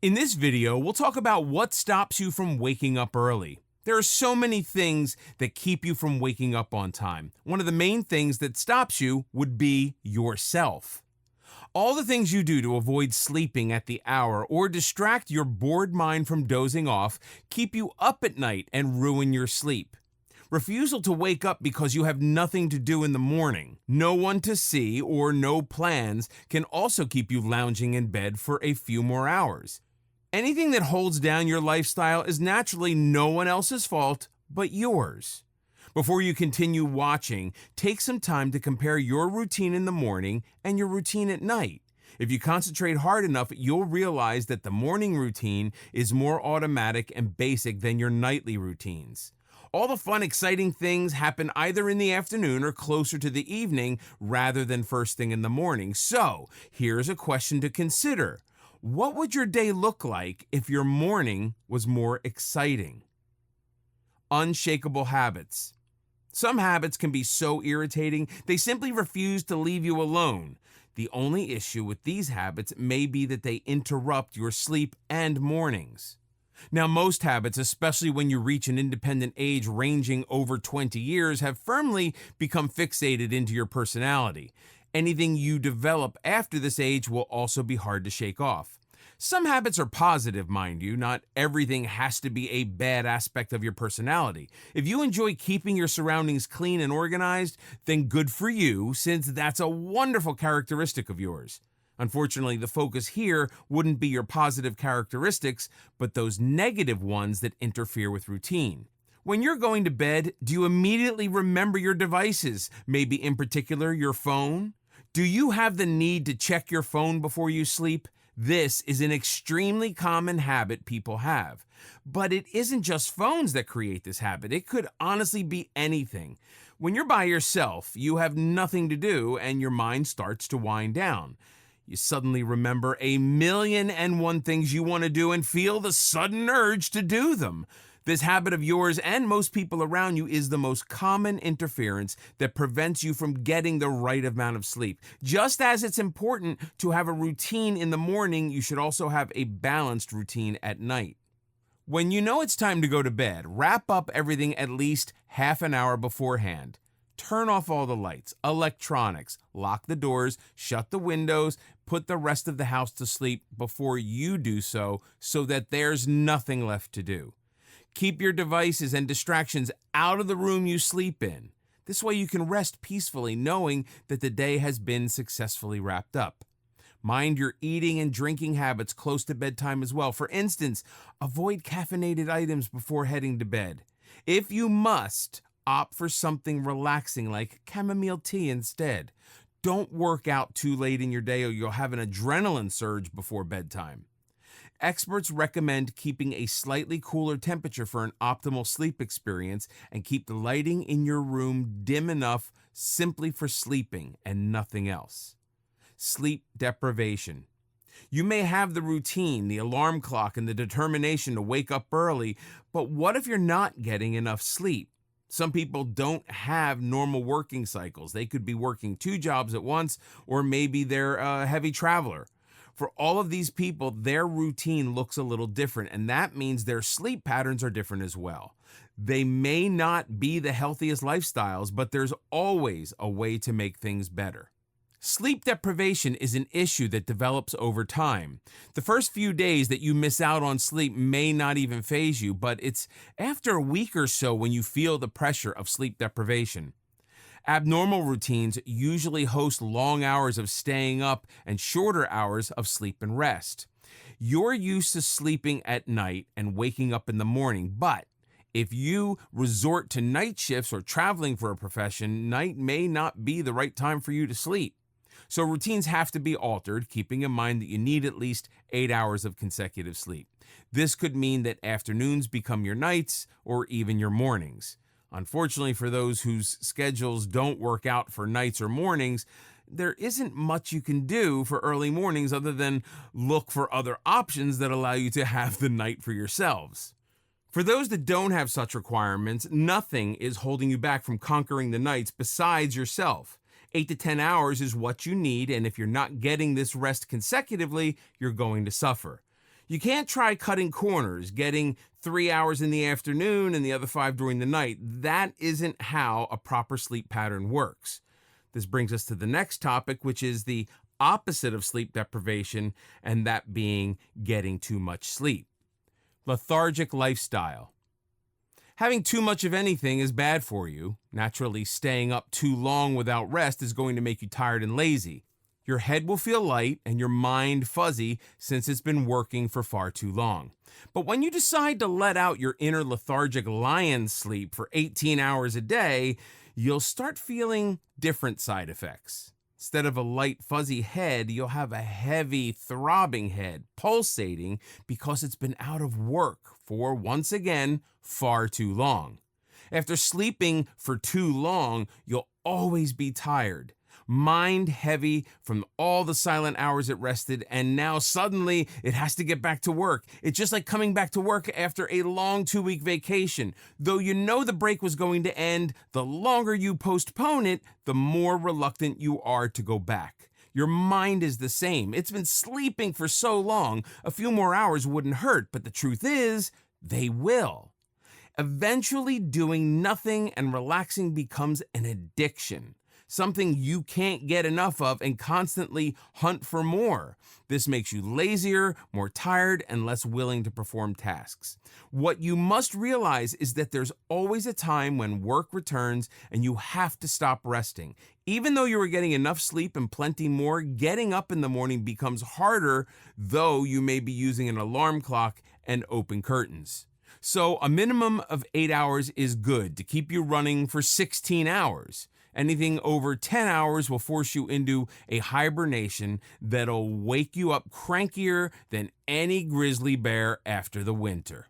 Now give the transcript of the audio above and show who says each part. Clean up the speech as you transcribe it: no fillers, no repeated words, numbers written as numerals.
Speaker 1: In this video, we'll talk about what stops you from waking up early. There are so many things that keep you from waking up on time. One of the main things that stops you would be yourself. All the things you do to avoid sleeping at the hour or distract your bored mind from dozing off keep you up at night and ruin your sleep. Refusal to wake up because you have nothing to do in the morning, no one to see, or no plans can also keep you lounging in bed for a few more hours. Anything that holds down your lifestyle is naturally no one else's fault but yours. Before you continue watching, take some time to compare your routine in the morning and your routine at night. If you concentrate hard enough, you'll realize that the morning routine is more automatic and basic than your nightly routines. All the fun, exciting things happen either in the afternoon or closer to the evening rather than first thing in the morning. So, here's a question to consider. What would your day look like if your morning was more exciting? Unshakable habits. Some habits can be so irritating, they simply refuse to leave you alone. The only issue with these habits may be that they interrupt your sleep and mornings. Now, most habits, especially when you reach an independent age ranging over 20 years, have firmly become fixated into your personality. Anything you develop after this age will also be hard to shake off. Some habits are positive, mind you. Not everything has to be a bad aspect of your personality. If you enjoy keeping your surroundings clean and organized, then good for you, since that's a wonderful characteristic of yours. Unfortunately, the focus here wouldn't be your positive characteristics, but those negative ones that interfere with routine. When you're going to bed, do you immediately remember your devices, maybe in particular your phone? Do you have the need to check your phone before you sleep? This is an extremely common habit people have. But it isn't just phones that create this habit. It could honestly be anything. When you're by yourself, you have nothing to do and your mind starts to wind down. You suddenly remember a million and one things you want to do and feel the sudden urge to do them. This habit of yours and most people around you is the most common interference that prevents you from getting the right amount of sleep. Just as it's important to have a routine in the morning, you should also have a balanced routine at night. When you know it's time to go to bed, wrap up everything at least half an hour beforehand. Turn off all the lights, electronics, lock the doors, shut the windows, put the rest of the house to sleep before you do so that there's nothing left to do. Keep your devices and distractions out of the room you sleep in. This way you can rest peacefully knowing that the day has been successfully wrapped up. Mind your eating and drinking habits close to bedtime as well. For instance, avoid caffeinated items before heading to bed. If you must, opt for something relaxing like chamomile tea instead. Don't work out too late in your day or you'll have an adrenaline surge before bedtime. Experts recommend keeping a slightly cooler temperature for an optimal sleep experience and keep the lighting in your room dim enough simply for sleeping and nothing else. Sleep deprivation. You may have the routine, the alarm clock, and the determination to wake up early, but what if you're not getting enough sleep? Some people don't have normal working cycles. They could be working 2 jobs at once, or maybe they're a heavy traveler. For all of these people, their routine looks a little different, and that means their sleep patterns are different as well. They may not be the healthiest lifestyles, but there's always a way to make things better. Sleep deprivation is an issue that develops over time. The first few days that you miss out on sleep may not even faze you, but it's after a week or so when you feel the pressure of sleep deprivation. Abnormal routines usually host long hours of staying up and shorter hours of sleep and rest. You're used to sleeping at night and waking up in the morning, but if you resort to night shifts or traveling for a profession, night may not be the right time for you to sleep. So routines have to be altered, keeping in mind that you need at least 8 hours of consecutive sleep. This could mean that afternoons become your nights or even your mornings. Unfortunately, for those whose schedules don't work out for nights or mornings, there isn't much you can do for early mornings other than look for other options that allow you to have the night for yourselves. For those that don't have such requirements, nothing is holding you back from conquering the nights besides yourself. 8 to 10 hours is what you need, and if you're not getting this rest consecutively, you're going to suffer. You can't try cutting corners, getting 3 hours in the afternoon and the other 5 during the night. That isn't how a proper sleep pattern works. This brings us to the next topic, which is the opposite of sleep deprivation, and that being getting too much sleep. Lethargic lifestyle. Having too much of anything is bad for you. Naturally, staying up too long without rest is going to make you tired and lazy. Your head will feel light and your mind fuzzy since it's been working for far too long. But when you decide to let out your inner lethargic lion sleep for 18 hours a day, you'll start feeling different side effects. Instead of a light, fuzzy head, you'll have a heavy, throbbing head, pulsating because it's been out of work for, once again, far too long. After sleeping for too long, you'll always be tired, mind heavy from all the silent hours it rested, and now suddenly it has to get back to work. It's just like coming back to work after a long 2-week vacation. Though you know the break was going to end, the longer you postpone it, the more reluctant you are to go back. Your mind is the same. It's been sleeping for so long, a few more hours wouldn't hurt, but the truth is, they will. Eventually, doing nothing and relaxing becomes an addiction, something you can't get enough of and constantly hunt for more. This makes you lazier, more tired, and less willing to perform tasks. What you must realize is that there's always a time when work returns and you have to stop resting. Even though you were getting enough sleep and plenty more, getting up in the morning becomes harder, though you may be using an alarm clock and open curtains. So a minimum of 8 hours is good to keep you running for 16 hours. Anything over 10 hours will force you into a hibernation that'll wake you up crankier than any grizzly bear after the winter.